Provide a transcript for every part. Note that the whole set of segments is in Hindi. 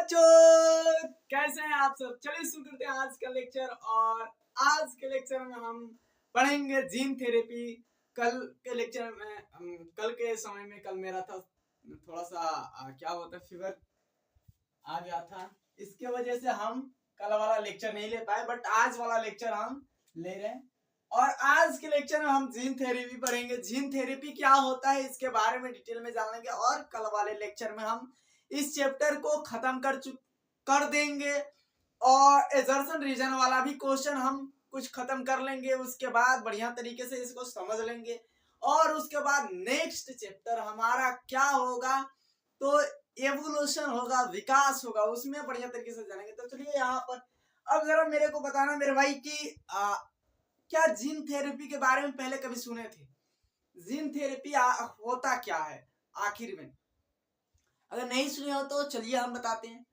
बच्चों, कैसे हैं आप सब। चलिए शुरू करते हैं आज का लेक्चर। और आज के लेक्चर में हम पढ़ेंगे जीन थेरेपी। कल के लेक्चर में कल के समय में कल मेरा था थोड़ा सा क्या होता है, फीवर आ गया था। इसके वजह से हम कल वाला लेक्चर नहीं ले पाए, बट आज वाला लेक्चर हम ले रहे हैं। और आज के लेक्चर में हम जीन थेरेपी पढ़ेंगे। जीन थेरेपी क्या होता है इसके बारे में डिटेल में जानेंगे। और कल वाले लेक्चर में हम इस चैप्टर को खत्म कर देंगे। और एजर्सन रीजन वाला भी क्वेश्चन हम कुछ खत्म कर लेंगे। उसके बाद बढ़िया तरीके से इसको समझ लेंगे। और उसके बाद नेक्स्ट चैप्टर हमारा क्या होगा, तो एवोल्यूशन होगा, विकास होगा, उसमें बढ़िया तरीके से जानेंगे। तो चलिए यहाँ पर अब जरा मेरे को बताना मेरे भाई की क्या जीन थेरेपी के बारे में पहले कभी सुने थे? जीन थेरेपी होता क्या है आखिर में? अगर नहीं सुने हो तो चलिए हम बताते हैं।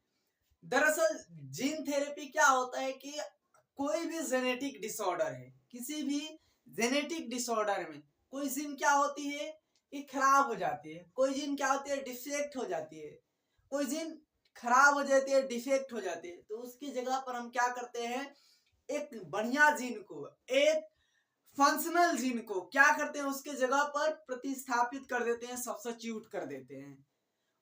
दरअसल जीन थेरेपी क्या होता है कि कोई भी जेनेटिक डिसऑर्डर है, किसी भी जेनेटिक डिसऑर्डर में कोई जीन क्या होती है कि खराब हो जाती है, कोई जीन क्या होती है डिफेक्ट हो जाती है, कोई जीन खराब हो जाती है, डिफेक्ट हो जाती है। तो उसकी जगह पर हम क्या करते हैं, एक बढ़िया जीन को, एक फंक्शनल जीन को क्या करते हैं, उसके जगह पर प्रतिस्थापित कर देते हैं, सब्स्टिट्यूट कर देते हैं।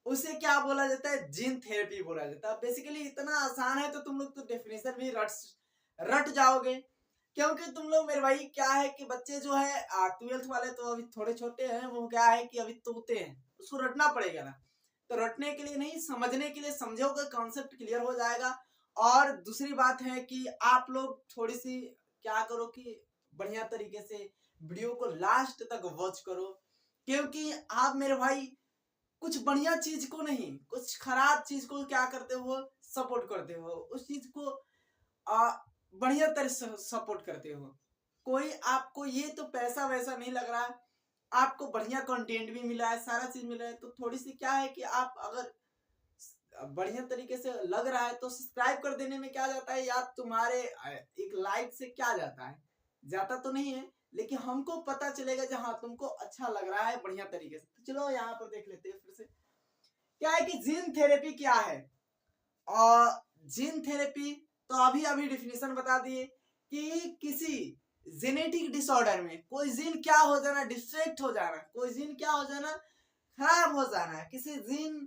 उसे क्या बोला जाता है, जीन थेरेपी बोला जाता है। बेसिकली इतना आसान है तो तुम लोग तो डेफिनेशन भी रट जाओगे। क्योंकि तुम लोग मेरे भाई क्या है कि बच्चे जो है 12th वाले तो अभी थोड़े छोटे हैं, वो क्या है कि अभी तोते हैं, उसको रटना पड़ेगा ना। तो रटने के लिए नहीं, समझने के लिए समझोगे, कॉन्सेप्ट क्लियर हो जाएगा। और दूसरी बात है कि आप लोग थोड़ी सी क्या करो कि बढ़िया तरीके से वीडियो को लास्ट तक वॉच करो। क्योंकि आप मेरे भाई कुछ बढ़िया चीज को नहीं, कुछ खराब चीज को क्या करते हो, सपोर्ट करते हो। उस चीज को बढ़िया तरह से सपोर्ट करते हो। कोई आपको ये तो पैसा वैसा नहीं लग रहा है, आपको बढ़िया कंटेंट भी मिला है, सारा चीज मिला है। तो थोड़ी सी क्या है कि आप अगर बढ़िया तरीके से लग रहा है तो सब्सक्राइब कर देने में क्या जाता है, या तुम्हारे एक लाइक से क्या जाता है, जाता तो नहीं है, लेकिन हमको पता चलेगा कि हाँ तुमको अच्छा लग रहा है बढ़िया तरीके से। तो चलो यहाँ पर देख लेते हैं फिर से क्या है कि जीन थेरेपी क्या है। और जीन थेरेपी तो अभी अभी डिफिनेशन बता दिए कि किसी जेनेटिक डिसऑर्डर में कोई जीन क्या हो जाना, डिफेक्ट हो जाना, कोई जीन क्या हो जाना, खराब हो जाना, किसी जीन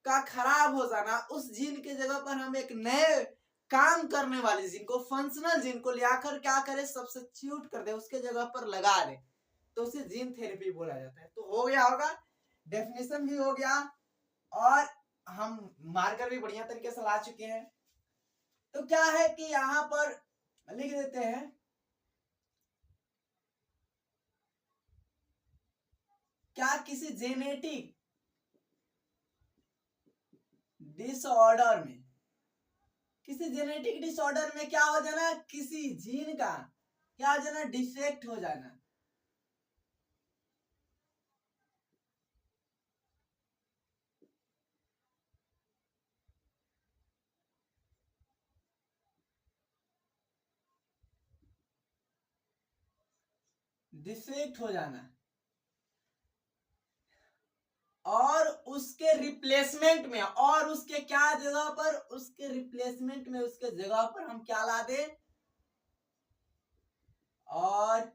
का खराब हो जाना। उस जीन के जगह पर हम एक नए काम करने वाले जीन को, फंक्शनल जीन को लाकर क्या करें, सब्स्टिट्यूट कर दे, उसके जगह पर लगा दे, तो उसे जीन थेरेपी बोला जाता है। तो हो गया होगा, डेफिनेशन भी हो गया और हम मार्कर भी बढ़िया तरीके से ला चुके हैं। तो क्या है कि यहां पर लिख देते हैं, क्या किसी जेनेटिक डिसऑर्डर में, किसी जेनेटिक डिसऑर्डर में क्या हो जाना, किसी जीन का क्या हो जाना, डिफेक्ट हो जाना। डिफेक्ट हो जाना और उसके रिप्लेसमेंट में, और उसके क्या जगह पर, उसके रिप्लेसमेंट में, उसके जगह पर हम क्या ला दे, और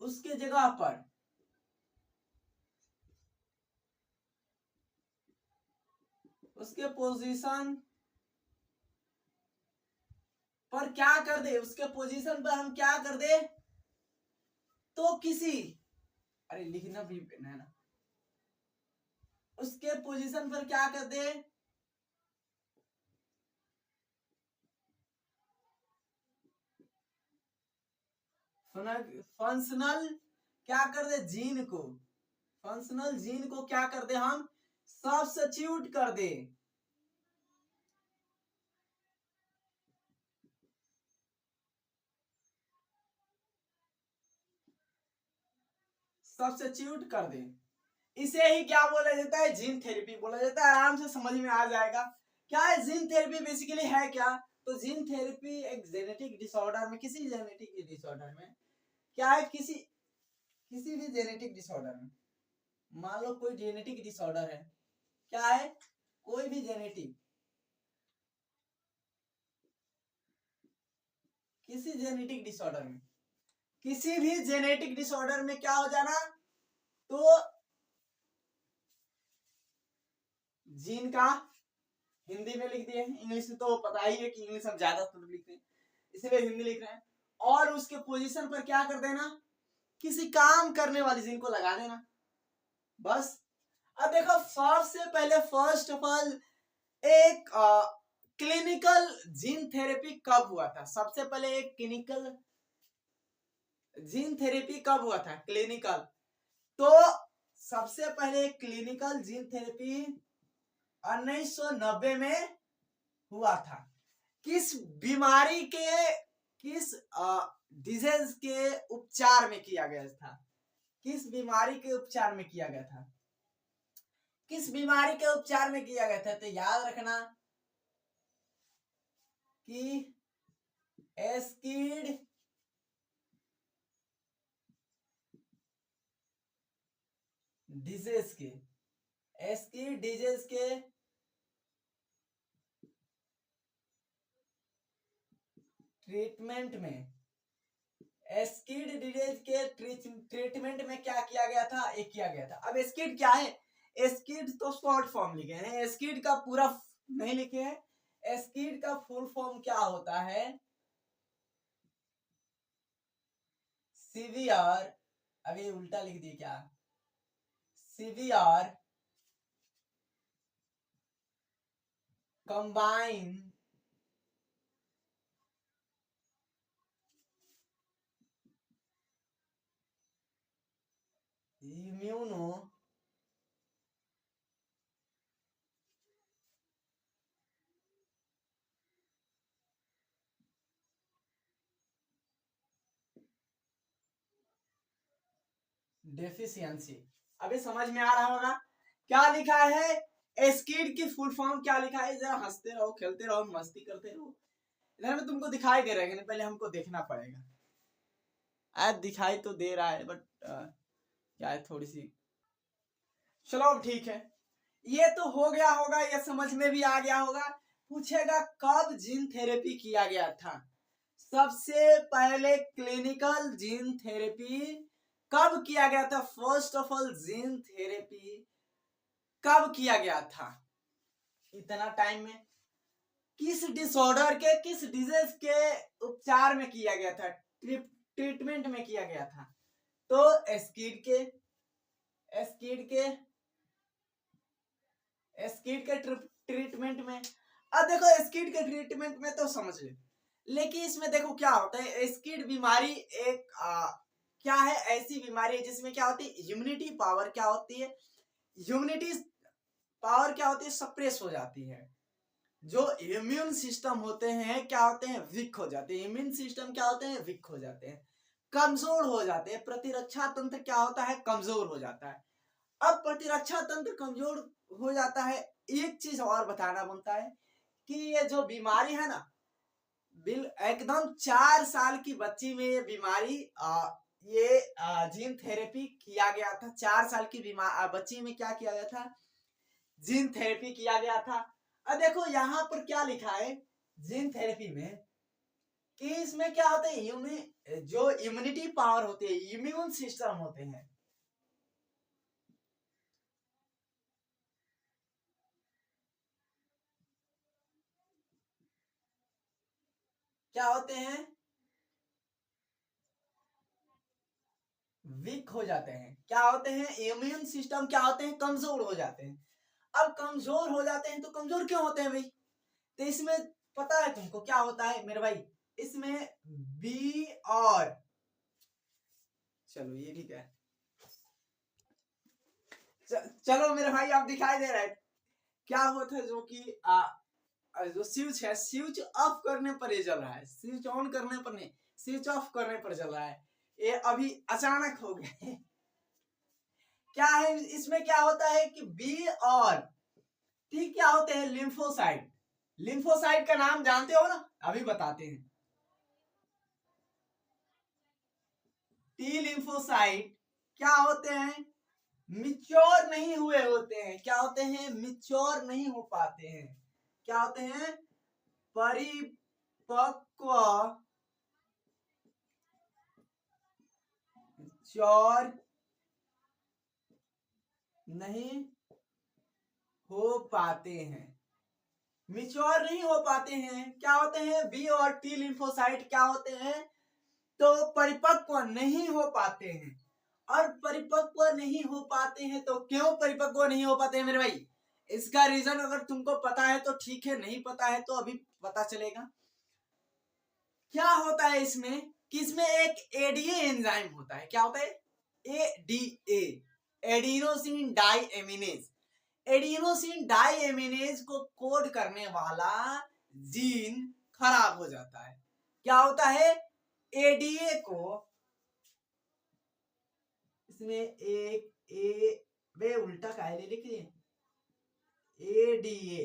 उसके जगह पर उसके पोजीशन पर क्या कर दे, उसके पोजीशन पर हम क्या कर दे, तो किसी, अरे लिखना भी है ना, उसके पोजीशन पर क्या कर दे, फंक्शनल क्या कर दे, जीन को, फंक्शनल जीन को क्या कर दे, हम सब्स्टिट्यूट कर दे। सब्स्टिट्यूट कर दे, इसे ही क्या बोला जाता है, जीन थेरेपी बोला जाता है। आराम से समझ में आ जाएगा क्या है जीन थेरेपी, बेसिकली है क्या। तो जीन थेरेपी एक जेनेटिक डिसऑर्डर में, किसी जेनेटिक डिसऑर्डर में क्या है, किसी किसी भी जेनेटिक डिसऑर्डर में मान लो कोई जेनेटिक डिसऑर्डर है, क्या है, कोई भी जेनेटिक, किसी जेनेटिक डिसऑर्डर में, किसी भी जेनेटिक डिसऑर्डर में क्या हो जाना, तो जीन का हिंदी में लिख दिए, इंग्लिश में तो पता ही है कि इंग्लिश हम ज्यादा लिखते हैं, इसलिए हिंदी लिख रहे हैं, और उसके पोजीशन पर क्या कर देना, किसी काम करने वाली जीन को लगा देना, बस। अब देखो सबसे पहले फर्स्ट ऑफ ऑल एक क्लिनिकल जीन थेरेपी कब हुआ था, सबसे पहले एक क्लिनिकल जीन थेरेपी कब हुआ था, क्लिनिकल, तो सबसे पहले क्लिनिकल जीन थेरेपी 1990 में हुआ था। किस बीमारी के, किस डिजीज के उपचार में किया गया था, किस बीमारी के उपचार में किया गया था, किस बीमारी के उपचार में किया गया था, तो याद रखना कि एस्किड डिजीज के, एस्किड डिजीज के ट्रीटमेंट में, एस्किड डिजीज के ट्रीटमेंट में क्या किया गया था, एक किया गया था। अब एस्किड क्या है, एस्किड तो शॉर्ट फॉर्म लिखे हैं, एस्किड का पूरा नहीं लिखे हैं, एस्किड का फुल फॉर्म क्या होता है, सीवीआर, अभी उल्टा लिख दिए क्या, सीवीआर कंबाइन इम्यूनो डेफिशिएंसी। अभी समझ में आ रहा होगा क्या लिखा है, एस्किड की फुल फॉर्म क्या लिखा है, जरा हंसते रहो, खेलते रहो, मस्ती करते रहो, इधर में तुमको दिखाई दे रहा है, पहले हमको देखना पड़ेगा, आज दिखाई तो दे रहा है बट क्या है थोड़ी सी, चलो अब ठीक है, ये तो हो गया होगा, ये समझ में भी आ गया होगा। पूछेगा कब जीन थेरेपी किया गया था, सबसे पहले क्लिनिकल जीन थेरेपी कब किया गया था, first of all gene therapy कब किया गया था, इतना टाइम में, किस डिसऑर्डर के, किस डिजीज के उपचार में किया गया था, ट्रीटमेंट में किया गया था, तो एस्किड के, एस्किड के, एस्किड के ट्रीटमेंट में। अब देखो एस्किड के ट्रीटमेंट में तो समझ ले, लेकिन इसमें देखो क्या होता है, एस्किड बीमारी एक क्या है, ऐसी बीमारी है जिसमें क्या होती है, इम्यूनिटी पावर क्या होती है, इम्यूनिटी पावर क्या होती है, सप्रेस हो जाती है, जो इम्यून सिस्टम होते हैं क्या होते हैं, वीक हो जाते हैं, इम्यून सिस्टम क्या होते हैं, वीक हो जाते हैं, कमजोर हो जाते हैं, प्रतिरक्षा तंत्र क्या होता है, कमजोर हो जाता है। अब प्रतिरक्षा तंत्र कमजोर हो जाता है, एक चीज और बताना बनता है कि ये जो बीमारी है ना, बिल एकदम 4 साल की बच्ची में ये बीमारी ये जीन थेरेपी किया गया था, 4 साल की बच्ची में क्या किया गया था, जीन थेरेपी किया गया था। अब देखो यहाँ पर क्या लिखा है जीन थेरेपी में, कि इसमें क्या होते हैं, जो इम्यूनिटी पावर होती है, इम्यून सिस्टम होते हैं, क्या होते हैं, वीक हो जाते हैं, क्या होते हैं, इम्यून सिस्टम क्या होते हैं, कमजोर हो जाते हैं। अब कमजोर हो जाते हैं तो कमजोर क्यों होते हैं भाई, तो इसमें पता है तुमको क्या होता है मेरे भाई, इसमें बी और, चलो ये ठीक है, चलो मेरे भाई आप दिखाई दे रहा है क्या हुआ था, जो कि जो स्विच है, स्विच ऑफ करने पर ये जल रहा है, स्विच ऑन करने पर नहीं, स्विच ऑफ करने पर जल रहा है, ये अभी अचानक हो गया क्या है इसमें, क्या होता है कि बी और टी क्या होते हैं, लिम्फोसाइट, लिम्फोसाइट का नाम जानते हो ना, अभी बताते हैं, टी लिम्फोसाइट क्या होते हैं, मिच्योर नहीं हुए होते हैं। क्या होते हैं? मिच्योर नहीं हो पाते हैं। क्या होते हैं? परिपक्व चौर नहीं हो पाते हैं। मिच्योर नहीं हो पाते हैं। क्या होते हैं? बी और टी लिम्फोसाइट क्या होते हैं? तो परिपक्व नहीं हो पाते हैं। और परिपक्व नहीं हो पाते हैं तो क्यों परिपक्व नहीं हो पाते हैं मेरे भाई? इसका रीजन अगर तुमको पता है तो ठीक है, नहीं पता है तो अभी पता चलेगा। क्या होता है इसमें कि इसमें एक एडीए एंजाइम होता है। क्या होता है? ADA, adenosine deaminase. Adenosine deaminase को कोड करने वाला जीन खराब हो जाता है। क्या होता है? एडीए को, इसमें एक ए वे उल्टा काहे ले लिखे? एडीए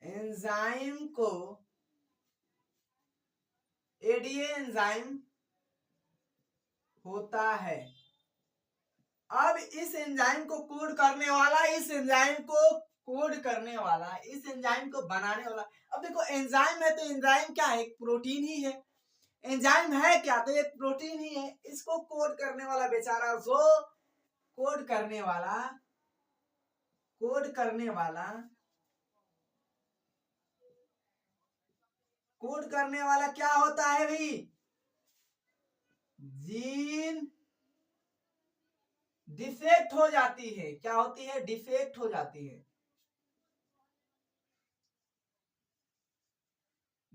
एंजाइम को, एडीए एंजाइम होता है। अब इस एंजाइम को कोड करने वाला, इस एंजाइम को कोड करने वाला, इस एंजाइम को बनाने वाला। अब देखो एंजाइम है तो एंजाइम क्या है? एक प्रोटीन ही है। एंजाइम है क्या? तो एक प्रोटीन ही है। इसको कोड करने वाला बेचारा, जो कोड करने वाला, कोड करने वाला, कोड करने वाला क्या होता है भाई? जीन डिफेक्ट हो जाती है। क्या होती है? डिफेक्ट हो जाती है।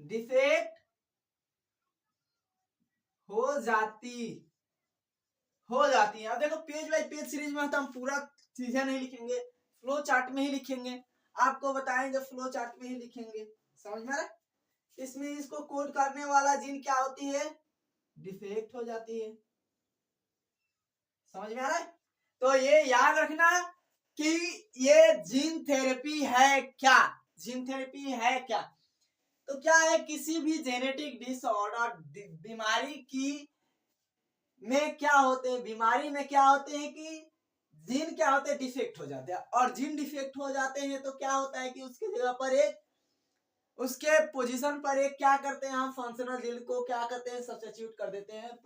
डिफेक्ट हो जाती है। अब देखो पेज बाय पेज सीरीज में तो हम पूरा चीजें नहीं लिखेंगे, फ्लो चार्ट में ही लिखेंगे। आपको बताएंगे फ्लो चार्ट में ही लिखेंगे। समझ में आ रहा है? इसमें इसको कोड करने वाला जीन क्या होती है? डिफेक्ट हो जाती है। समझ में आ रहा है? तो ये याद रखना कि ये जीन थेरेपी है क्या? जीन थेरेपी है क्या? तो क्या है? किसी भी जेनेटिक डिसऑर्डर, बीमारी की में क्या होते हैं, बीमारी में क्या होते हैं कि जीन क्या होते हैं? डिफेक्ट हो जाते हैं। और जीन डिफेक्ट हो जाते हैं तो क्या होता है कि उसके जगह पर एक, उसके पोजीशन पर एक क्या करते हैं हम? फंक्शनल जीन को क्या करते हैं? सब्स्टिट्यूट कर देते हैं,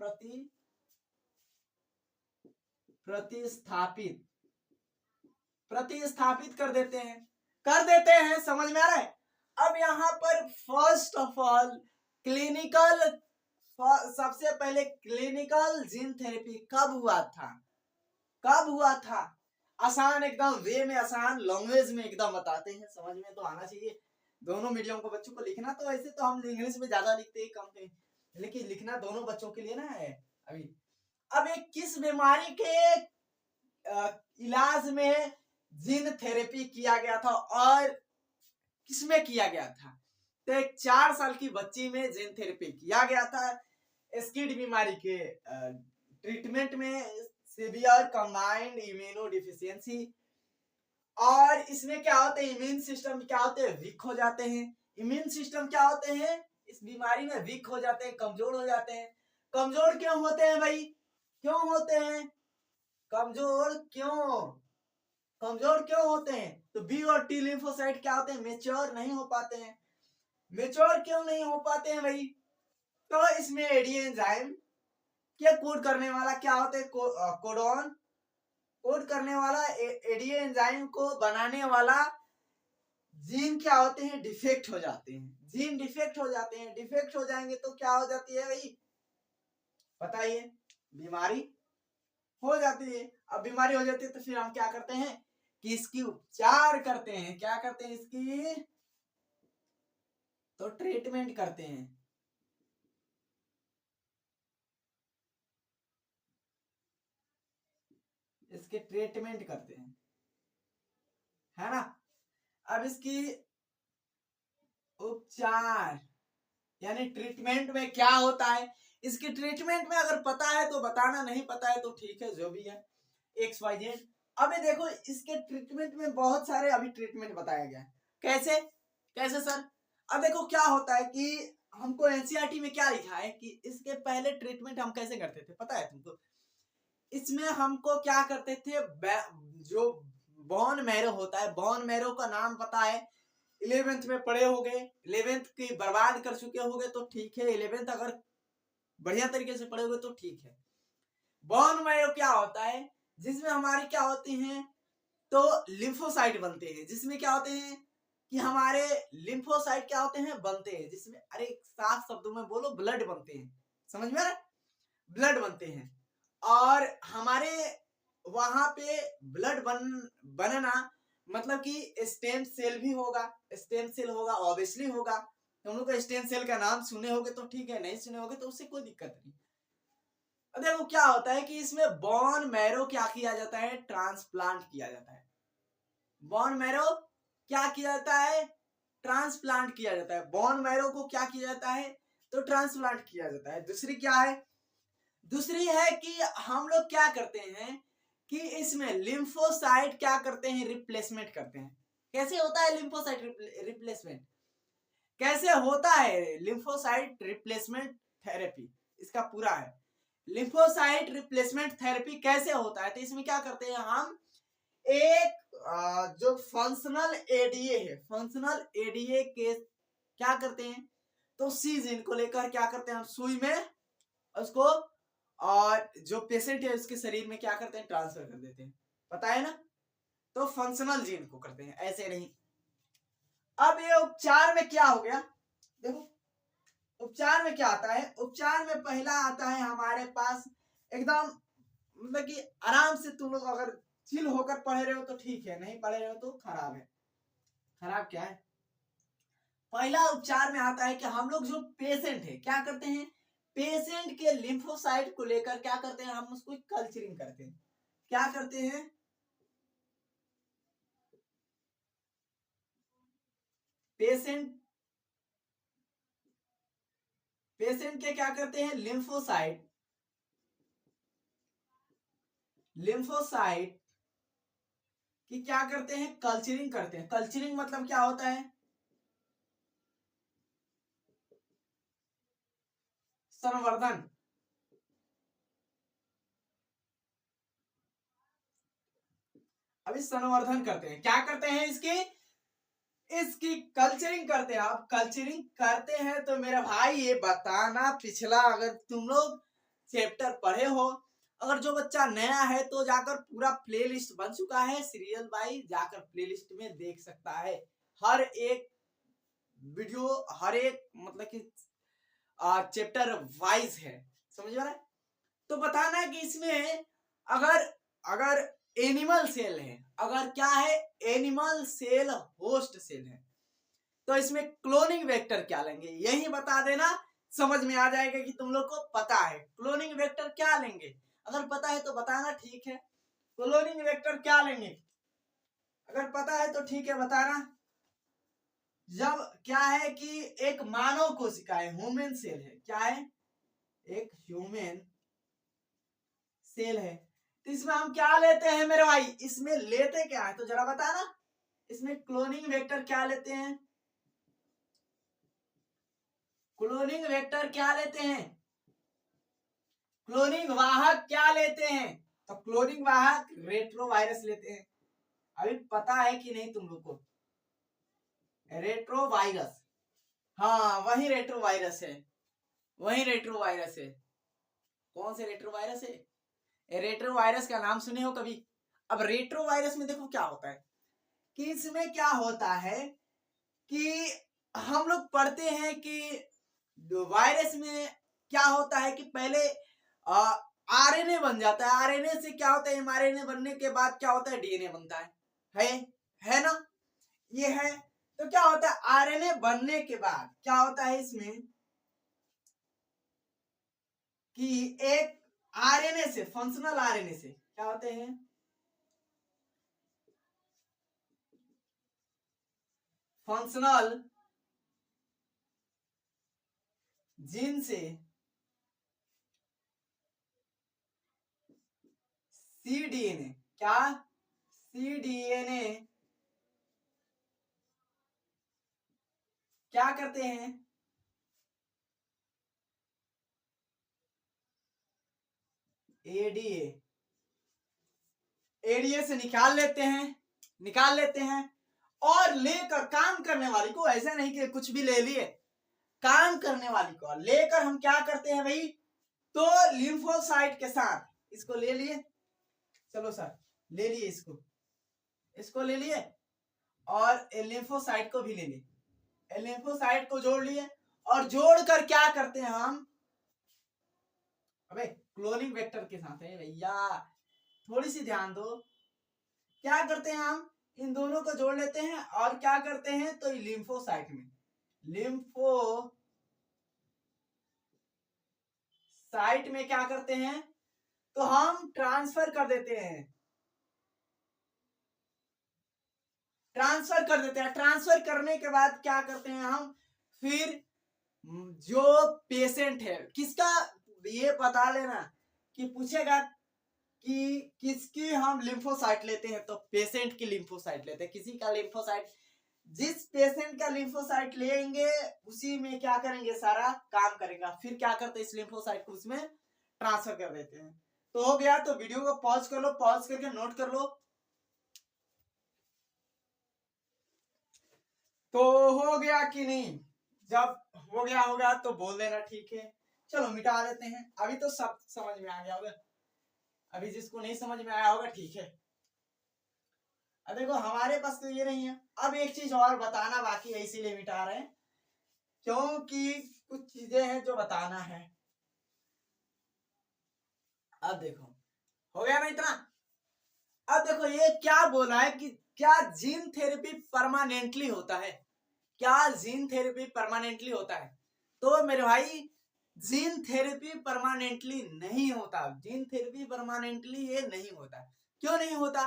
प्रतिस्थापित प्रतिस्थापित कर देते हैं। समझ में आ रहा है? अब यहाँ पर फर्स्ट ऑफ ऑल क्लिनिकल, सबसे पहले क्लिनिकल जीन थेरेपी कब हुआ था? कब हुआ था? आसान एकदम वे में, आसान लैंग्वेज में एकदम बताते हैं, समझ में तो आना चाहिए दोनों मीडियम को बच्चों को। लिखना तो ऐसे तो हम इंग्लिश में ज्यादा लिखते हैं, कम पे, लेकिन लिखना दोनों बच्चों के लिए ना है अभी। अब एक किस बीमारी के इलाज में जीन थेरेपी किया गया था और किसमें किया गया था? तो एक 4 साल की बच्ची में जीन थेरेपी किया गया था स्किड बीमारी के ट्रीटमेंट में, सीवियर कंबाइंड इम्यूनो डिफिशियंसी। और इसमें क्या होते हैं? इम्यून सिस्टम क्या होते हैं? वीक हो जाते हैं। इम्यून सिस्टम क्या होते हैं? इस बीमारी में वीक हो जाते हैं, कमजोर हो जाते हैं। कमजोर क्यों होते हैं भाई? क्यों होते हैं कमजोर? कमजोर क्यों होते हैं? तो बी और टी लिम्फोसाइट क्या होते हैं? मेच्योर नहीं हो पाते हैं। मेच्योर क्यों नहीं हो पाते हैं भाई? तो इसमें एडीए एंजाइम के कोड करने वाला क्या होते हैं? कोडॉन। कोड करने वाला एडीए एंजाइम को बनाने वाला जीन क्या होते हैं? डिफेक्ट हो जाते हैं। जीन डिफेक्ट हो जाते हैं। डिफेक्ट हो जाएंगे तो क्या हो जाती है भाई? बताइए। बीमारी हो जाती है। अब बीमारी हो जाती है तो फिर हम क्या करते हैं कि इसकी उपचार करते हैं। क्या करते हैं? इसकी तो ट्रीटमेंट करते हैं। इसके ट्रीटमेंट करते हैं, है ना? अब इसकी उपचार यानी ट्रीटमेंट में क्या होता है? इसके ट्रीटमेंट में अगर पता है तो बताना, नहीं पता है तो ठीक है, जो भी है एक्स वाई जेड। अभी देखो इसके ट्रीटमेंट में बहुत सारे अभी ट्रीटमेंट बताया गया है। कैसे कैसे सर? अब देखो क्या होता है कि हमको एनसीईआरटी में क्या लिखा है कि इसके पहले ट्रीटमेंट हम कैसे करते थे, पता है तुमको? इसमें हमको क्या करते थे, जो बोन मैरो होता है, बोन मैरो का नाम पता है, 11th में पढ़े होगे, 11th की बर्बाद कर चुके होगे तो ठीक है, 11th अगर बढ़िया तरीके से पढ़े होगे तो ठीक है। बोन मैरो क्या होता है, जिसमें हमारी क्या होती हैं, तो लिम्फोसाइट बनते हैं, जिसमें क्या होते हैं कि हमारे लिम्फोसाइट क्या होते हैं, बनते हैं, जिसमें अरे साफ शब्दों में बोलो, ब्लड बनते हैं, समझ में आ रहा है, ब्लड बनते हैं। और हमारे वहां पे ब्लड बनना मतलब कि स्टेम सेल भी होगा, स्टेम सेल होगा, ऑब्वियसली होगा। तुम लोग को स्टेम सेल का नाम सुने होगे तो ठीक है, नहीं सुने होगे तो उससे कोई दिक्कत नहीं। देखो क्या होता है कि इसमें बोन मैरो क्या किया जाता है, ट्रांसप्लांट किया जाता है। बोन मैरो क्या किया जाता है, ट्रांसप्लांट किया जाता है। बोन मैरो को क्या किया जाता है, तो ट्रांसप्लांट किया जाता है। दूसरी क्या है, दूसरी है कि हम लोग क्या करते हैं कि इसमें लिम्फोसाइट क्या करते हैं, रिप्लेसमेंट करते हैं। कैसे होता है लिम्फोसाइट रिप्लेसमेंट, कैसे होता है लिम्फोसाइट रिप्लेसमेंट थेरेपी, इसका पूरा है, लिम्फोसाइट रिप्लेसमेंट थेरेपी कैसे होता है। तो इसमें क्या करते हैं हम, एक जो फंक्शनल एडीए है, फंक्शनल एडीए के क्या करते हैं, तो सी जीन को लेकर क्या करते हैं हम, सुई में उसको, और जो पेशेंट है उसके शरीर में क्या करते हैं, ट्रांसफर कर देते हैं, पता है ना। तो फंक्शनल जीन को करते हैं, ऐसे नहीं। अब ये उपचार में क्या हो गया, देखो उपचार में क्या आता है, उपचार में पहला आता है हमारे पास एकदम, मतलब कि आराम से तुम लोग अगर चिल होकर पढ़ रहे हो तो ठीक है, नहीं पढ़ रहे हो तो खराब है। खराब क्या है, पहला उपचार में आता है कि हम लोग जो पेशेंट है क्या करते हैं, पेशेंट के लिम्फोसाइट को लेकर क्या करते हैं, हम उसको कल्चरिंग करते हैं। क्या करते हैं, पेशेंट पेशेंट के क्या करते हैं, लिम्फोसाइट लिम्फोसाइट की क्या करते हैं, कल्चरिंग करते हैं। कल्चरिंग मतलब क्या होता है, संवर्धन। अभी संवर्धन करते हैं, क्या करते हैं, इसकी कल्चरिंग करते हैं। आप कल्चरिंग करते हैं तो मेरा भाई ये बताना, पिछला अगर तुम लोग चैप्टर पढ़े हो, अगर जो बच्चा नया है तो जाकर पूरा प्लेलिस्ट बन चुका है सीरियल वाइज, जाकर प्लेलिस्ट में देख सकता है। हर एक वीडियो, हर एक मतलब कि चैप्टर वाइज है, समझ रहा है। तो बताना है कि इसमें अगर अगर एनिमल सेल है, अगर क्या है, एनिमल सेल होस्ट सेल है, तो इसमें क्लोनिंग वेक्टर क्या लेंगे, यही बता देना, समझ में आ जाएगा कि तुम लोग को पता है क्लोनिंग वेक्टर क्या लेंगे। अगर पता है तो बताना, ठीक है। क्लोनिंग वेक्टर क्या लेंगे, अगर पता है तो ठीक है बताना। जब क्या है कि एक मानव कोशिका है, ह्यूमन सेल है, क्या है, एक ह्यूमन सेल है, तो इसमें हम क्या लेते हैं मेरे भाई, इसमें लेते क्या है तो जरा बताना। इसमें क्लोनिंग वेक्टर क्या लेते हैं, क्लोनिंग वेक्टर क्या लेते हैं, क्लोनिंग वाहक क्या लेते हैं, तो क्लोनिंग वाहक रेट्रोवायरस लेते हैं। अभी पता है कि नहीं तुम लोग को, रेट्रोवायरस, हाँ वही रेट्रोवायरस है, वही रेट्रोवायरस है। कौन से रेट्रोवायरस है, रेट्रोवायरस का नाम सुने हो कभी। अब रेट्रोवायरस में देखो क्या होता है कि इसमें क्या होता है कि हम लोग पढ़ते हैं कि वायरस में क्या होता है कि पहले आरएनए बन जाता है, आरएनए से क्या होता है, एमआरएनए बनने के बाद क्या होता है, डीएनए बनता है, है ना, ये है। तो क्या होता है, आरएनए बनने के बाद क्या होता है इसमें कि एक आरएनए से, फंक्शनल आरएनए से क्या होते हैं, फंक्शनल जीन से सीडीएनए, क्या, सीडीएनए क्या करते हैं, एडीए एरिया से निकाल लेते हैं और लेकर काम करने वाली को, ऐसा नहीं कि कुछ भी ले लिए, काम करने वाली को लेकर हम क्या करते हैं भाई, तो लिम्फोसाइट के साथ इसको ले लिए, चलो सर ले लिए, इसको ले लिए और लिम्फोसाइट को भी ले लिए, लिम्फोसाइट को जोड़ लिए और जोड़कर क्या करते हैं हम, अबे क्लोनिंग वेक्टर के साथ है भैया, थोड़ी सी ध्यान दो, क्या करते हैं हम इन दोनों को जोड़ लेते हैं और क्या करते हैं, तो लिम्फोसाइट में, लिम्फोसाइट में क्या करते हैं, तो हम ट्रांसफर कर देते हैं, ट्रांसफर करने के बाद क्या करते हैं हम, फिर जो पेशेंट है किसका, ये बता लेना कि पूछेगा कि किसकी हम लिम्फोसाइट लेते हैं, तो पेशेंट की लिम्फोसाइट लेते हैं, किसी का लिम्फोसाइट, जिस पेशेंट का लिम्फोसाइट लेंगे उसी में क्या करेंगे, सारा काम करेगा, फिर क्या करते हैं, इस लिम्फोसाइट को उसमें ट्रांसफर कर देते हैं। तो हो गया, तो वीडियो को पॉज कर लो, पॉज करके नोट कर लो, तो हो गया कि नहीं, जब हो गया होगा तो बोल देना, ठीक है। चलो मिटा देते हैं, अभी तो सब समझ में आ गया होगा, अभी जिसको नहीं समझ में आया होगा ठीक है। अब देखो हमारे पास तो ये नहीं है, अब एक चीज और बताना बाकी है, इसीलिए मिटा रहे हैं, क्योंकि कुछ चीजें हैं जो बताना है। अब देखो हो गया ना इतना, अब देखो ये क्या बोला है कि क्या जीन थेरेपी परमानेंटली होता है, क्या जीन थेरेपी परमानेंटली होता है, तो मेरे भाई जीन थेरेपी परमानेंटली नहीं होता, जीन थेरेपी परमानेंटली ये नहीं होता। क्यों नहीं होता,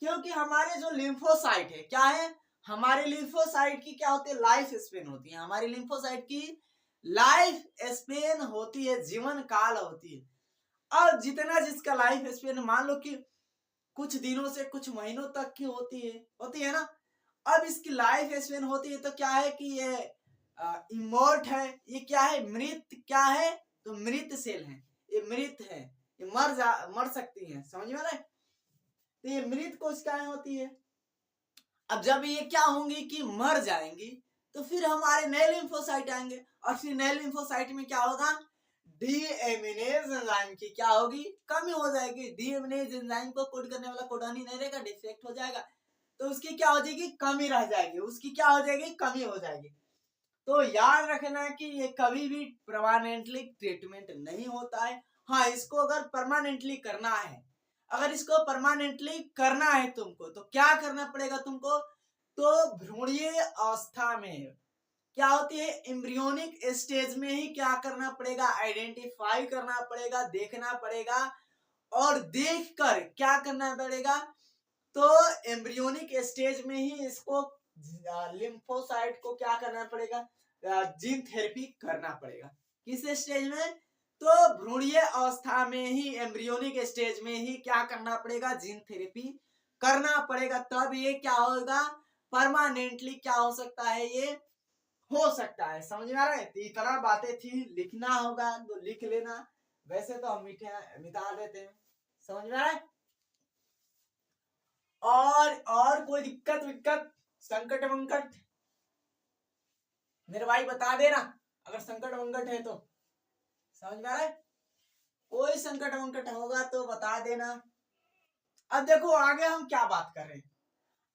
क्योंकि हमारे जो लिम्फोसाइट है क्या है, हमारे लिम्फोसाइट की क्या होती है, लाइफ स्पेन होती है, हमारी लिम्फोसाइट की लाइफ स्पेन होती है, जीवन काल होती है, और जितना जिसका लाइफ स्पेन मान लो कि कुछ दिनों से कुछ महीनों तक की होती है ना, अब इसकी लाइफ स्पेन होती है, तो क्या है कि ये इमोर्ट है, ये क्या है, मृत, क्या है, तो मृत सेल है, ये मृत है, ये मर सकती है, समझ में आ रहा है, तो ये मृत कोशिकाएं होती है। अब जब ये क्या होंगी कि मर जाएंगी, तो फिर हमारे नए लिम्फोसाइट आएंगे, और फिर नए लिम्फोसाइट में क्या होगा, डीएमिनेज एंजाइम की क्या होगी, कमी हो जाएगी, डीएमिनेज एंजाइम को कोड करने वाला कोडान ही नहीं रहेगा, डिफेक्ट हो जाएगा, तो उसकी क्या हो जाएगी, कमी रह जाएगी, उसकी क्या हो जाएगी, कमी हो जाएगी। तो याद रखना कि ये कभी भी परमानेंटली ट्रीटमेंट नहीं होता है। हाँ, इसको अगर परमानेंटली करना है, अगर इसको परमानेंटली करना है तुमको, तो क्या करना पड़ेगा तुमको, तो भ्रूणीय अवस्था में क्या होती है, एम्ब्रियोनिक स्टेज में ही क्या करना पड़ेगा, आइडेंटिफाई करना पड़ेगा, देखना पड़ेगा, और देखकर क्या करना पड़ेगा, तो एम्ब्रियोनिक स्टेज में ही इसको लिम्फोसाइट को क्या करना पड़ेगा, जीन थेरेपी करना पड़ेगा। किस स्टेज में, तो भ्रूणीय अवस्था में ही, एम्ब्रियोनिक स्टेज में ही क्या करना पड़ेगा, जीन थेरेपी करना पड़ेगा, तब ये क्या होगा, परमानेंटली क्या हो सकता है, ये हो सकता है। समझ में आ रहा है, तो इतना बातें थी, लिखना होगा तो लिख लेना, वैसे तो हम मिटा देते हैं, समझ में आ रहा है। और कोई दिक्कत विक्कत, संकट वंकट, मेरे भाई बता देना, अगर संकट वंकट है तो, समझ में आ रहा है, कोई संकट वंकट होगा तो बता देना। अब देखो आगे हम क्या बात कर रहे हैं,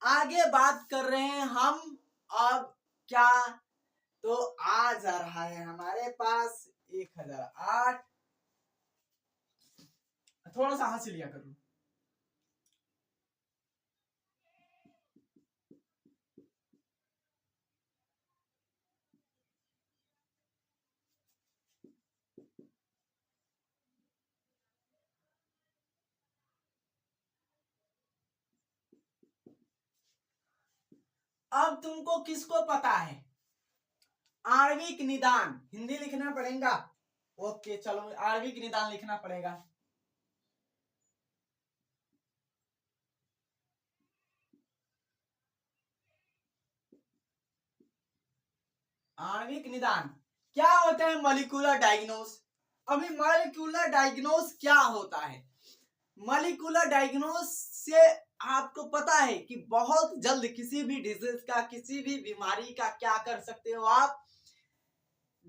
आगे बात कर रहे हैं हम, अब क्या, तो आ जा रहा है हमारे पास 1008, थोड़ा सा हंस लिया करो। अब तुमको किसको पता है, आणविक निदान, हिंदी लिखना पड़ेगा, ओके चलो आणविक निदान लिखना पड़ेगा। आणविक निदान क्या होता है, मॉलिक्यूलर डायग्नोस। अभी मॉलिक्यूलर डायग्नोस क्या होता है, मॉलिक्यूलर डायग्नोस से आपको पता है कि बहुत जल्द किसी भी डिजीज का, किसी भी बीमारी का क्या कर सकते हो आप,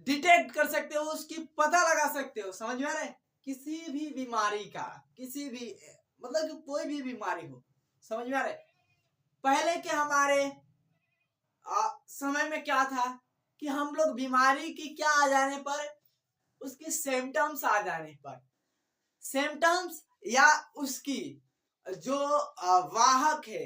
डिटेक्ट कर सकते हो, उसकी पता लगा सकते हो। समझ में आ रहा है? किसी भी बीमारी का, किसी भी मतलब कि कोई भी बीमारी हो, समझ में आ रहा है? पहले के हमारे समय में क्या था कि हम लोग बीमारी की क्या आ जाने पर, उसकी सिम्टम्स आ जाने पर, सिम्टम्स या उसकी जो वाहक है,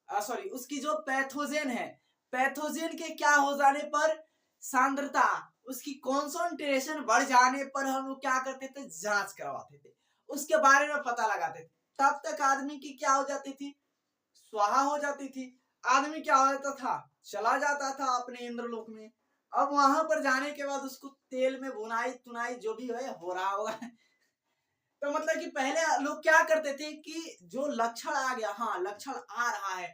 सॉरी उसकी जो पैथोजेन है, पैथोजेन के क्या हो जाने पर, सांद्रता, उसकी कॉन्सेंट्रेशन बढ़ जाने पर हम लोग क्या करते थे, जांच करवाते थे, उसके बारे में पता लगाते थे। तब तक आदमी की क्या हो जाती थी, स्वाहा हो जाती थी। आदमी क्या हो जाता था, चला जाता था अपने इंद्रलोक में। अब वहां पर जाने के बाद उसको तेल में भुनाई तुनाई जो भी है हो रहा होगा। तो मतलब कि पहले लोग क्या करते थे कि जो लक्षण आ गया, हाँ लक्षण आ रहा है,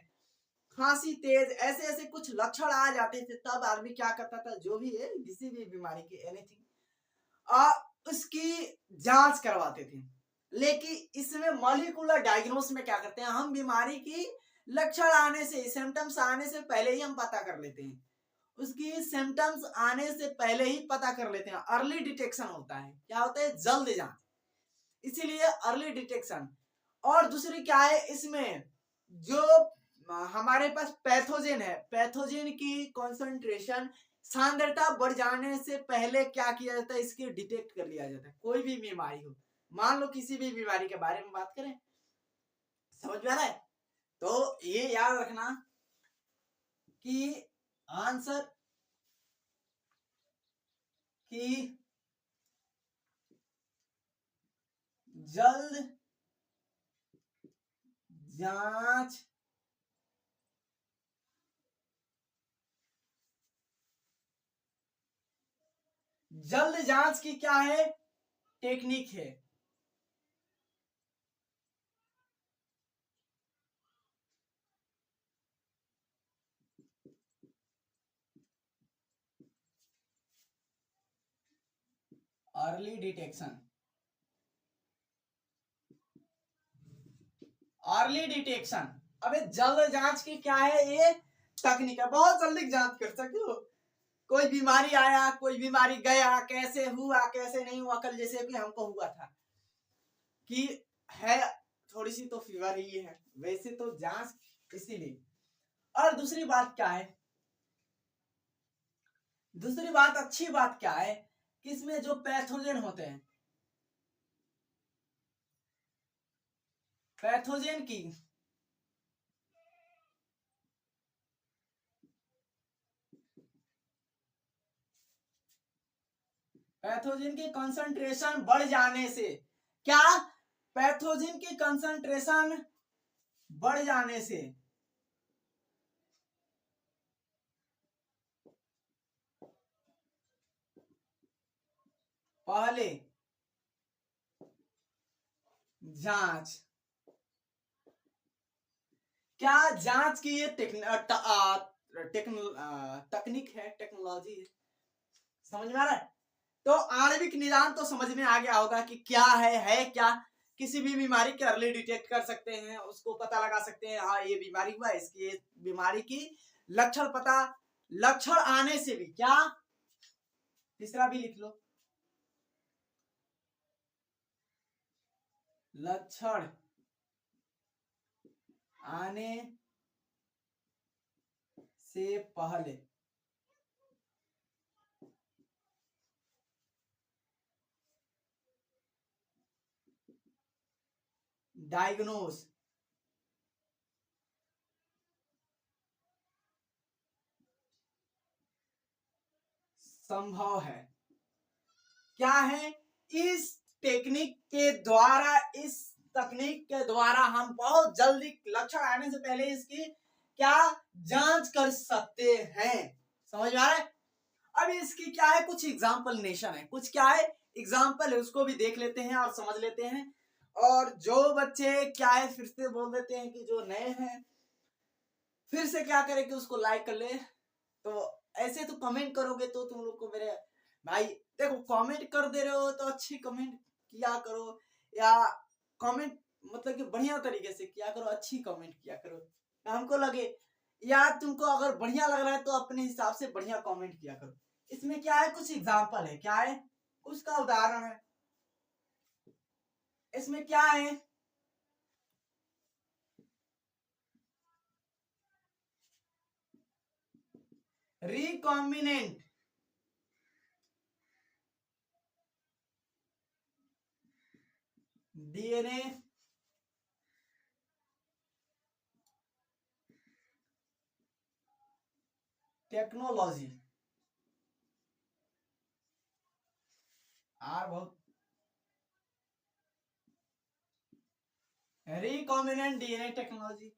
खांसी तेज, ऐसे ऐसे कुछ लक्षण आ जाते थे, तब आदमी क्या करता था, जो भी है किसी भी बीमारी की एनीथिंग, उसकी जांच करवाते थे। लेकिन इसमें मॉलिक्यूलर डायग्नोस में क्या करते हैं, हम बीमारी की लक्षण आने से, सिम्टम्स आने से पहले ही हम पता कर लेते हैं, उसकी सिम्टम्स आने से पहले ही पता कर लेते हैं। अर्ली डिटेक्शन होता है, क्या होता है, जल्द जांच, इसीलिए अर्ली डिटेक्शन। और दूसरी क्या है, इसमें जो हमारे पास पैथोजेन है, पैथोजेन की कॉन्सेंट्रेशन, सांद्रता बढ़ जाने से पहले क्या किया जाता है, इसकी डिटेक्ट कर लिया जाता है। कोई भी बीमारी हो, मान लो किसी भी बीमारी के बारे में बात करें, समझ में आ रहा है? तो ये याद रखना कि आंसर की जल्द जांच जल्द जांच की क्या है, टेक्निक है। Early detection, early detection. अबे जल्द जांच की क्या है, ये तकनीक है, बहुत जल्दी जांच कर सकते हो। कोई बीमारी आया, कोई बीमारी गया, कैसे हुआ कैसे नहीं हुआ, कल जैसे कि हमको हुआ था कि है थोड़ी सी तो फीवर ही है, वैसे तो जांच, इसीलिए। और दूसरी बात क्या है, दूसरी बात अच्छी बात क्या है कि इसमें जो पैथोजेन होते हैं, पैथोजेन की पैथोजेन की कंसंट्रेशन बढ़ जाने से, क्या, पैथोजेन की कंसंट्रेशन बढ़ जाने से पहले जांच, क्या जांच की ये तकनीक है, टेक्नोलॉजी है। समझ में आ रहा है? तो आणविक निदान तो समझ में आ गया होगा कि क्या है क्या, किसी भी बीमारी के अर्ली डिटेक्ट कर सकते हैं, उसको पता लगा सकते हैं, हाँ ये बीमारी हुआ, इसकी बीमारी की लक्षण पता, लक्षण आने से भी क्या, तीसरा भी लिख लो, लक्षण आने से पहले डायग्नोस संभव है। क्या है, इस टेक्निक के द्वारा, इस तकनीक के द्वारा हम बहुत जल्दी लक्षण आने से पहले इसकी क्या, जांच कर सकते हैं। समझ में आ रहा है? अब इसकी क्या है, कुछ एग्जाम्पल नेशन है, कुछ क्या है, एग्जाम्पल है, उसको भी देख लेते हैं और समझ लेते हैं। और जो बच्चे क्या है, फिर से बोल देते हैं कि जो नए हैं, फिर से क्या करें कि उसको लाइक कर ले। तो ऐसे तो कमेंट करोगे तो तुम लोग को मेरे भाई, देखो कमेंट कर दे रहे हो तो अच्छी कमेंट किया करो, या कमेंट मतलब कि बढ़िया तरीके से किया करो, अच्छी कमेंट किया करो। हमको लगे या तुमको अगर बढ़िया लग रहा है तो अपने हिसाब से बढ़िया कमेंट किया करो। इसमें क्या है, कुछ एग्जाम्पल है, क्या है, उसका उदाहरण है। इसमें क्या है, रिकॉम्बिनेंट डीएनए टेक्नोलॉजी। बहुत रिकॉम्बिनेंट डीएनए टेक्नोलॉजी।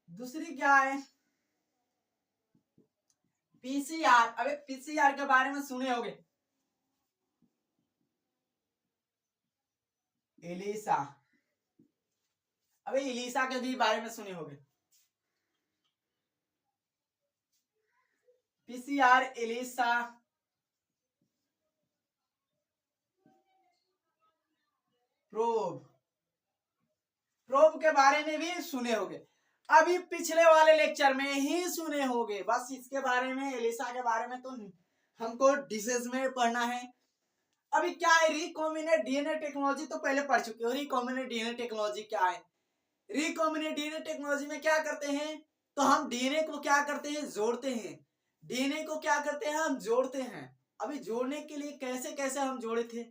दूसरी क्या है, पीसीआर। अबे पीसीआर के बारे में सुने होंगे, एलिसा। अबे एलिसा के भी बारे में सुने होंगे, पीसीआर, एलिसा, प्रोब। प्रोब के बारे में भी सुने होंगे, अभी पिछले वाले लेक्चर में ही सुने होंगे। बस इसके बारे में, एलिसा के बारे में तो हमको डिटेल्स में पढ़ना है। अभी क्या है, रिकॉम्बिनेंट डीएनए टेक्नोलॉजी तो पहले पढ़ चुके हो। रिकॉम्बिनेंट डीएनए टेक्नोलॉजी क्या है, रिकॉम्बिनेंट डीएनए टेक्नोलॉजी में क्या करते हैं, तो हम डीएनए को क्या करते हैं, जोड़ते हैं। डीएनए को क्या करते हैं, हम जोड़ते हैं। अभी जोड़ने के लिए कैसे कैसे हम जोड़े थे,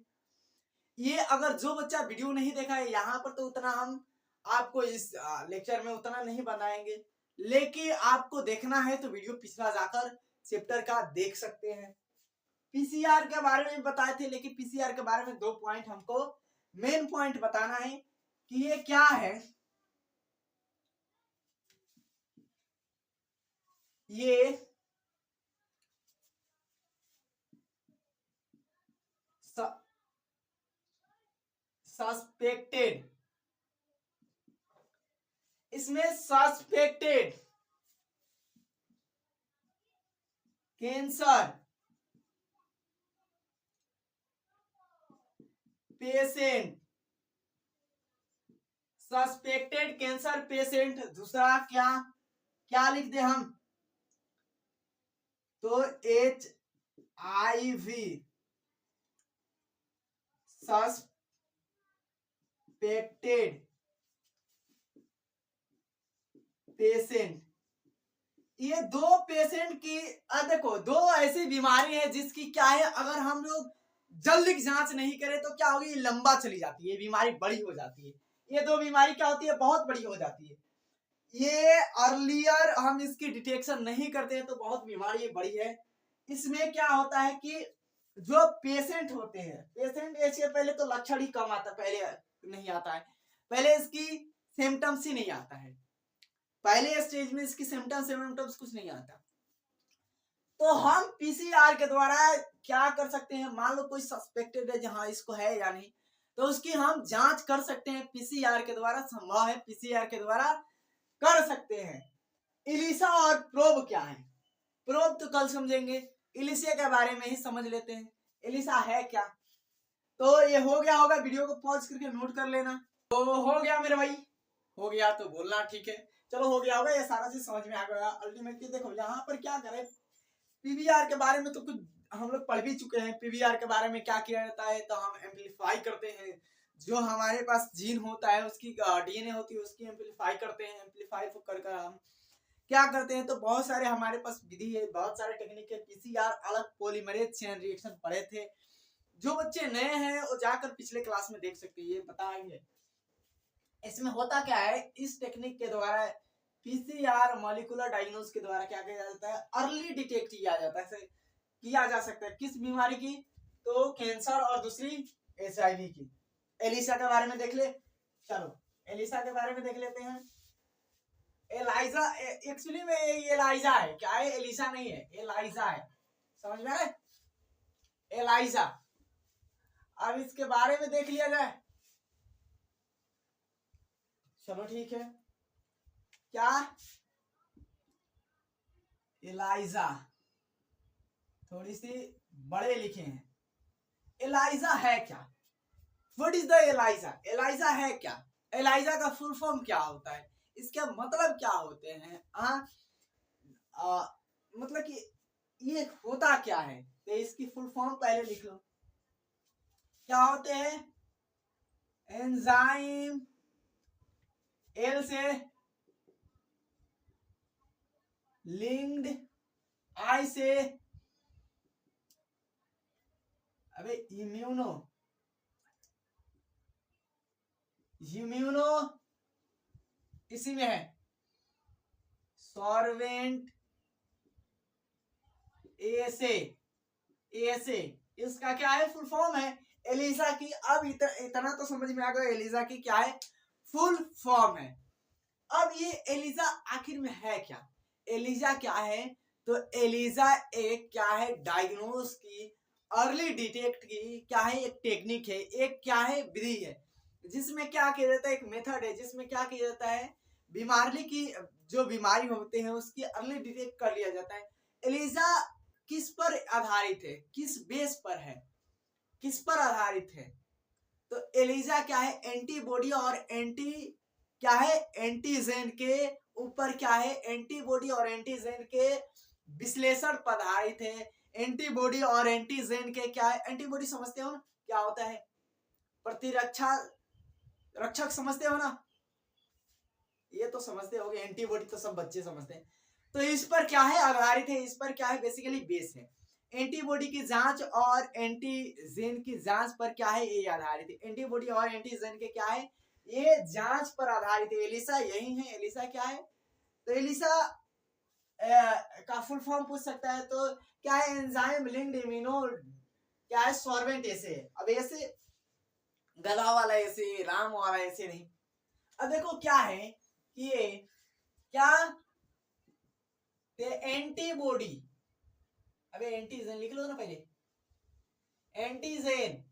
ये अगर जो बच्चा वीडियो नहीं देखा है यहाँ पर, तो उतना हम आपको इस लेक्चर में उतना नहीं बनाएंगे। लेकिन आपको देखना है तो वीडियो पिछला जाकर चैप्टर का देख सकते हैं। पीसीआर के बारे में बताए थे, लेकिन पीसीआर के बारे में 2 पॉइंट हमको मेन पॉइंट बताना है कि ये क्या है। ये सस्पेक्टेड, इसमें suspected cancer patient, suspected cancer patient. दूसरा क्या क्या लिख दे हम, तो HIV सस्पेक्टेड पेशेंट। ये 2 पेशेंट की, देखो 2 ऐसी बीमारी है जिसकी क्या है, अगर हम लोग जल्दी जांच नहीं करें तो क्या होगी, लंबा चली जाती है, बीमारी बड़ी हो जाती है। ये 2 बीमारी क्या होती है, बहुत बड़ी हो जाती है। ये अर्लियर हम इसकी डिटेक्शन नहीं करते हैं तो बहुत बीमारी बड़ी है। इसमें क्या होता है कि जो पेशेंट होते हैं, पेशेंट ऐसे पहले तो लक्षण ही कम आता, पहले नहीं आता है, पहले इसकी सिम्टम्स ही नहीं आता है, पहले स्टेज में इसकी सिम्टम्स कुछ नहीं आता। तो हम पीसीआर के द्वारा क्या कर सकते हैं, मान लो कोई सस्पेक्टेड है जहां इसको है या नहीं, तो उसकी हम जांच कर सकते हैं पीसीआर के द्वारा, संभव है पीसीआर के द्वारा कर सकते हैं। इलिसा और प्रोब क्या है, प्रोब तो कल समझेंगे, इलिसा के बारे में ही समझ लेते हैं, इलिसा है क्या। तो ये हो गया होगा, वीडियो को पॉज करके नोट कर लेना। तो हो गया मेरे भाई, हो गया तो बोलना ठीक है, चलो हो गया होगा, ये सारा चीज समझ में आ गया। अल्टीमेटली देखो यहाँ पर क्या करें, पीवीआर के बारे में तो कुछ हम लोग पढ़ भी चुके हैं। पीवीआर के बारे में क्या किया जाता है, तो हम एम्पलीफाई करते हैं, जो हमारे पास जीन होता है उसकी डीएनए होती है उसकी एम्पलीफाई करते हैं। एम्पलीफाई कर कर हम क्या करते हैं, तो बहुत सारे हमारे पास विधि है, बहुत सारे टेक्निक है। पीसीआर अलग पॉलीमरेज चेन रिएक्शन पढ़े थे, जो बच्चे नए हैं वो जाकर पिछले क्लास में देख सकते हैं, ये बताएंगे। इसमें होता क्या है, इस टेक्निक के द्वारा पीसीआर मॉलिक्यूलर डायग्नोस के द्वारा क्या किया जाता है, अर्ली डिटेक्ट किया जाता है, किया जा सकता है किस बीमारी की, तो कैंसर और दूसरी HIV की। एलिसा के बारे में देख ले, चलो एलिसा के बारे में देख लेते हैं। एलाइजा एक्चुअली में एलाइजा है, क्या है, एलिसा नहीं है, एलाइजा है, समझ में आए, एलाइजा। अब इसके बारे में देख लिया जाए, चलो ठीक है। क्या एलाइजा, थोड़ी सी बड़े लिखे हैं, एलाइजा है क्या, what is the Eliza, Eliza है क्या। एलिजा का फुल फॉर्म क्या होता है, इसके मतलब क्या होते हैं, मतलब कि ये होता क्या है, तो इसकी फुल फॉर्म पहले लिख लो। क्या होते हैं? एंजाइम, एल से लिंक्ड, आई से अबे इम्यूनो, इम्यूनो इसी में है, सॉर्वेंट ए से इसका क्या है? फुल फॉर्म है एलिजा की। अब इतना तो समझ में आ गया एलिजा की क्या है, फुल फॉर्म है। अब ये एलिजा आखिर में है क्या? एलिजा क्या है? तो एलिजा एक क्या है, डायग्नोस की, अर्ली डिटेक्ट की क्या है, एक टेक्निक है, एक क्या है, विधि है, जिसमें क्या किया जाता है, एक मेथड है जिसमें क्या किया जाता है, बीमारी की जो बीमारी होते हैं उसकी अर्ली डिटेक्ट कर लिया जाता है। एलिजा किस पर आधारित है, किस बेस पर है, किस पर आधारित है? तो एलिजा क्या है, एंटीबॉडी और एंटी क्या है, एंटीजेन के ऊपर क्या है, एंटीबॉडी और एंटीजेन के विश्लेषण पर आधारित है। एंटीबॉडी और एंटीजेन के क्या है, एंटीबॉडी समझते हो ना क्या होता है, प्रतिरक्षा रक्षक समझते हो ना, ये तो समझते होगे, एंटीबॉडी तो सब बच्चे समझते हैं। तो इस पर क्या है आधारित है, इस पर क्या है, बेसिकली बेस है। एंटीबॉडी की जांच और एंटीजेन की जांच पर क्या है, ये आधारित है। एंटीबॉडी और एंटीजेन के क्या है, ये जांच पर आधारित है। एलिसा यही है, एलिसा क्या है, तो एलिसा का फुल फॉर्म पूछ सकता है तो क्या है, एंजाइम लिंक्ड इम्यूनो क्या है, सॉर्वेंट ऐसे। अब ऐसे गला वाला ऐसे, राम वाला ऐसे नहीं। अब देखो क्या है कि ये क्या, एंटीबॉडी, अबे एंटीजन लिख लो ना पहले, एंटीजेन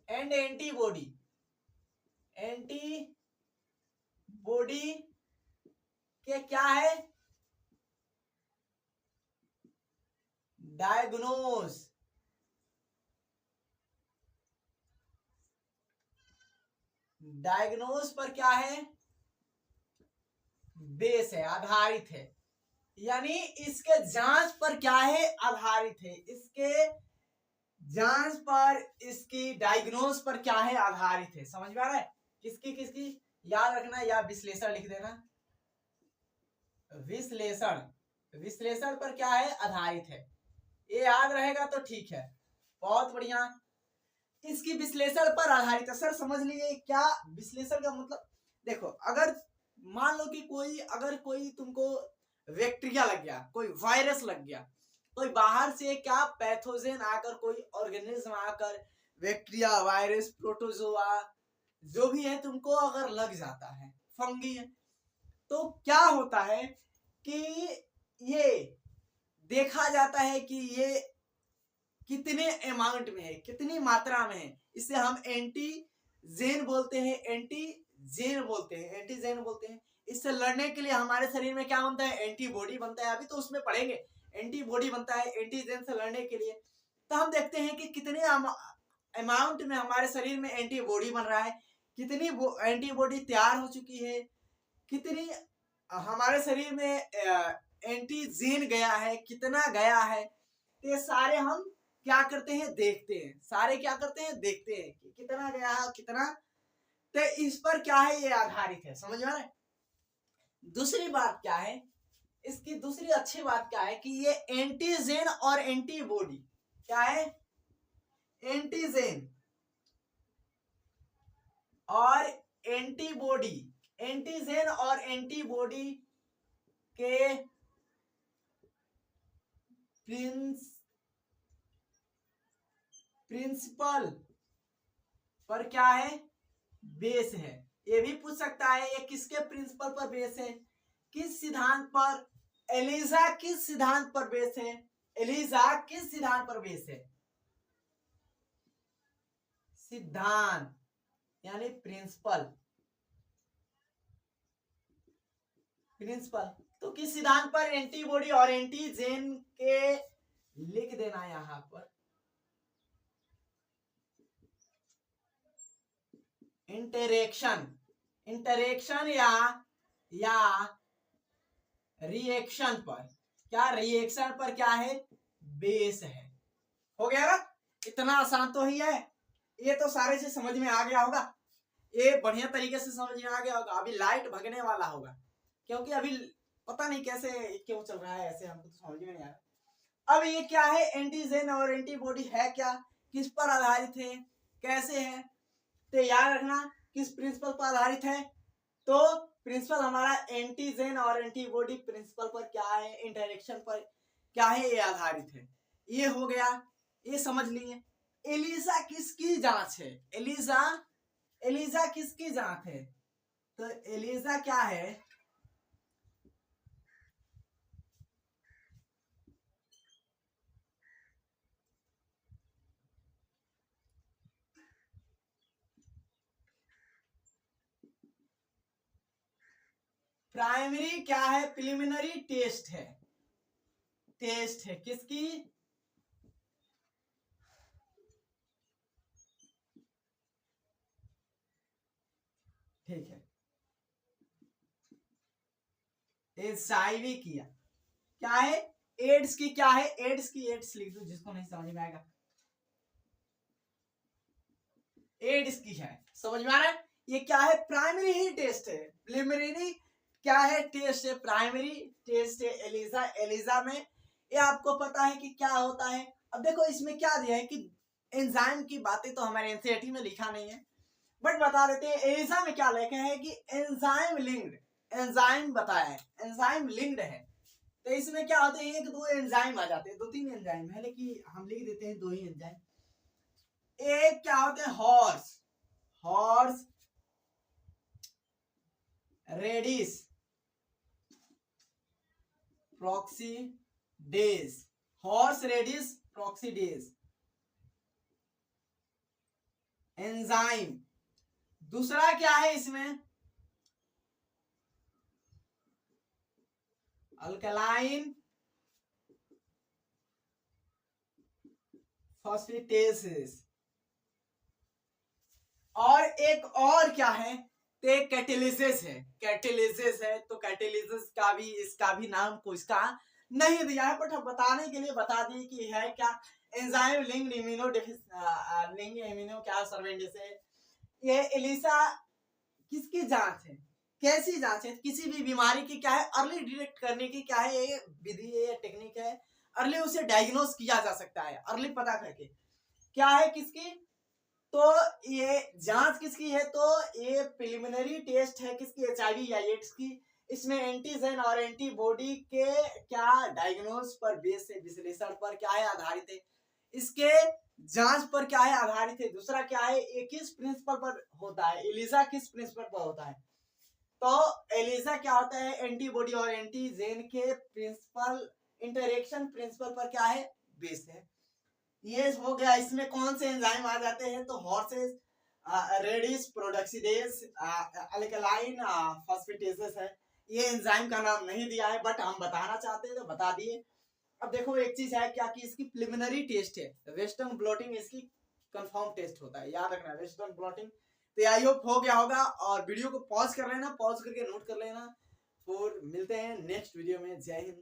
एंड एंटीबॉडी, एंटीबॉडी के क्या है, डायग्नोस, डायग्नोस पर क्या है, बेस है, आधारित है। यानी इसके जांच पर क्या है, आधारित है, इसके जांच पर, इसकी डायग्नोस पर क्या है, आधारित है। समझ में आ रहा है? किसकी किसकी याद रखना, या विश्लेषण लिख देना, विश्लेषण, विश्लेषण पर क्या है, आधारित है। ये याद रहेगा तो ठीक है, बहुत बढ़िया। इसकी विश्लेषण पर आधारित है। सर समझ लीजिए क्या विश्लेषण का मतलब, देखो अगर मान लो कि कोई, अगर कोई तुमको बैक्टीरिया लग गया, कोई वायरस लग गया, कोई बाहर से क्या पैथोजन आकर, कोई ऑर्गेनिज्म आकर, बैक्टीरिया, वायरस, प्रोटोजोआ जो भी है, तुमको अगर लग जाता है, फंगी है, तो क्या होता है कि ये देखा जाता है कि ये कितने अमाउंट में है, कितनी मात्रा में है। इसे हम एंटीजेन बोलते हैं, एंटीजेन बोलते हैं, एंटीजेन बोलते हैं। इससे लड़ने के लिए हमारे शरीर में क्या बनता है, एंटीबॉडी बनता है। अभी तो उसमें पढ़ेंगे, एंटीबॉडी बनता है एंटीजेन से लड़ने के लिए। तो हम देखते हैं कि कितने अमाउंट में हमारे शरीर में एंटीबॉडी बन रहा है, कितनी एंटीबॉडी तैयार हो चुकी है, कितनी हमारे शरीर में एंटीजेन गया है, कितना गया है। तो ये सारे हम क्या करते हैं, देखते हैं, सारे क्या करते हैं, देखते हैं कि कितना गया है, कितना। तो इस पर क्या है, ये आधारित है। समझ में आ रहा है? दूसरी बात क्या है, इसकी दूसरी अच्छी बात क्या है कि ये एंटीजेन और एंटीबॉडी क्या है, एंटीजेन और एंटीबॉडी, एंटीजेन और एंटीबॉडी के प्रिंसिपल पर क्या है, बेस है। ये भी पूछ सकता है ये किसके प्रिंसिपल पर बेस है, किस सिद्धांत पर, एलिजा किस सिद्धांत पर बेस है, एलिजा किस सिद्धांत पर बेस है, सिद्धांत यानी प्रिंसिपल, प्रिंसिपल। तो किस सिद्धांत पर, एंटीबॉडी और एंटीजेन के लिख देना यहां पर, इंटरेक्शन, इंटरेक्शन या रिएक्शन पर, क्या रिएक्शन पर क्या है, बेस है। हो गया ना, इतना आसान तो ही है, ये तो सारे से समझ में आ गया होगा, ये बढ़िया तरीके से समझ में आ गया होगा। अभी लाइट भगने वाला होगा क्योंकि अभी पता नहीं कैसे क्यों चल रहा है ऐसे, हमको तो समझ में नहीं आ रहा। अब ये क्या है, एंटीजन और एंटीबॉडी है क्या, किस पर आधारित है, कैसे है, तो याद रखना किस प्रिंसिपल पर आधारित है, तो प्रिंसिपल हमारा एंटीजन और एंटीबॉडी प्रिंसिपल पर क्या है, इंटरेक्शन पर क्या है, ये आधारित है। ये हो गया, ये समझ लिए। एलिसा किसकी जांच है, एलिसा किसकी जांच है, तो एलिसा क्या है, प्राइमरी क्या है, प्रिलिमिनरी टेस्ट है, टेस्ट है किसकी, ठीक है, एचआईवी किया, क्या है, एड्स की क्या है, एड्स की, एड्स लिख दो जिसको नहीं समझ में आएगा, एड्स की है, समझ में आ रहा है। ये क्या है, प्राइमरी ही टेस्ट है, प्रिलिमिनरी क्या है, टेस्ट है, प्राइमरी टेस्ट है एलिसा। एलिसा में ये आपको पता है कि क्या होता है। अब देखो इसमें क्या दिया है कि एंजाइम की बातें तो हमारे एनसीईआरटी में लिखा नहीं है, बट बता देते हैं एलिसा में क्या लिखा है कि एंजाइम लिंक्ड, एंजाइम बताया है, एंजाइम लिंक्ड है। तो इसमें क्या होते हैं, एक दो एंजाइम आ जाते हैं, दो तीन एंजाइम है लेकिन हम लिख देते हैं दो ही एंजाइम। एक क्या होते हैं, horseradish peroxidase, horseradish peroxidase enzyme. दूसरा क्या है इसमें, अल्कलाइन फॉस्फेटेसेस। और एक और क्या है, तो एक कैटेलिसिस है, कैटेलिसिस है, तो कैटेलिसिस का भी, इसका भी नाम को इसका नहीं दिया है, बट हम बताने के लिए बता दिए कि है क्या, enzyme linked immuno linked immuno क्या सर्वेंटेस है। ये एलिसा किसकी जांच है, कैसी जांच है, किसी भी बीमारी की क्या है, अर्ली डिटेक्ट करने की क्या है, ये विधि है, टेक्निक है, अर्ली उसे डायग्नोस किया जा सकता है, अर्ली पता करके क्या है किसकी, तो ये जांच किसकी है, तो ये प्रिलिमिनरी टेस्ट है किसकी, एचआईवी या एड्स की। इसमें एंटीजन और एंटीबॉडी के क्या डायग्नोस पर बेस से विश्लेषण पर क्या है आधारित है, इसके जांच पर क्या है आधारित है। दूसरा क्या है, ये किस प्रिंसिपल पर होता है, एलिसा किस प्रिंसिपल पर होता है, तो एलिसा क्या होता है, एंटीबॉडी और एंटीजन के प्रिंसिपल इंटरेक्शन प्रिंसिपल पर क्या है, बेस है। ये हो गया। इसमें कौन से एंजाइम आ जाते हैं, तो हॉर्सेस रेडिस प्रोडक्सीडेज अल्कलाइन फॉस्फेटेसेस है। ये एंजाइम का नाम नहीं दिया है, बट हम बताना चाहते हैं तो बता दिए। अब देखो एक चीज है क्या कि इसकी प्रिलिमिनरी टेस्ट है, वेस्टर्न ब्लॉटिंग इसकी कंफर्म टेस्ट होता है, याद रखना वेस्टर्न ब्लॉटिंग। तो आई होप हो गया होगा, और वीडियो को पॉज कर लेना, पॉज करके नोट कर लेना। फिर मिलते हैं नेक्स्ट वीडियो में। जय हिंद।